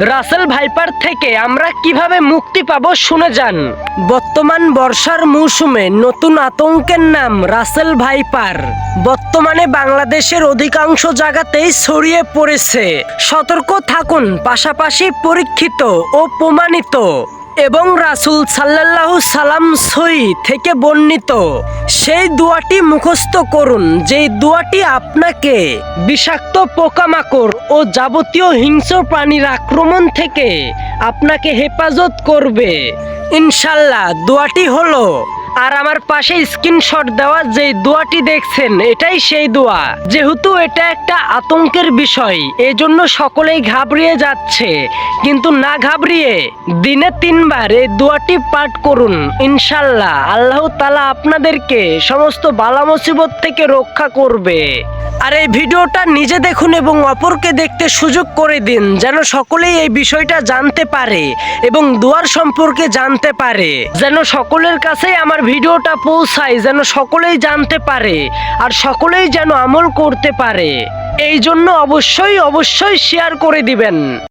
Russell viper থেকে আমরা কিভাবে মুক্তি পাবো শুনে যান। বর্তমান বর্ষার মৌসুমে নতুন আতঙ্কের নাম রাসেল ভাইপার। বর্তমানে বাংলাদেশের অধিকাংশ জায়গাতেই ছড়িয়ে পড়েছে। সতর্ক থাকুন, পাশাপাশি পরীক্ষিত ও প্রমাণিত এবং রাসূল সাল্লাল্লাহু সাল্লাম সই থেকে বর্ণিত সেই দোয়াটি মুখস্থ করুন, যেই দোয়াটি আপনাকে বিষাক্ত পোকামাকড় ও যাবতীয় হিংস্র প্রাণীর আক্রমণ থেকে আপনাকে হেফাজত করবে ইনশাল্লাহ। দোয়াটি হলো, আর আমার পাশে স্ক্রিনশট দেওয়া যে দোয়াটি দেখছেন এটাই সেই দোয়া। যেহেতু এটা একটা আতঙ্কের বিষয়, এজন্য সকলেই ঘাবড়িয়ে যাচ্ছে, কিন্তু না ঘাবড়িয়ে দিনে 3 বার এই দোয়াটি পাঠ করুন। ইনশাল্লাহ আল্লাহ তাআলা আপনাদেরকে সমস্ত বালা মুসিবত থেকে রক্ষা করবে। আর এই ভিডিওটা নিজে দেখুন এবং অপরকে দেখতে সুযোগ করে দিন, যেন সকলেই এই বিষয়টা জানতে পারে এবং দোয়ার সম্পর্কে জানতে পারে, যেন সকলের কাছে আমার ভিডিওটা পৌঁছায়, যেন সকলেই জানতে পারে আর সকলেই যেন আমল করতে পারে। এই জন্য অবশ্যই শেয়ার করে দিবেন।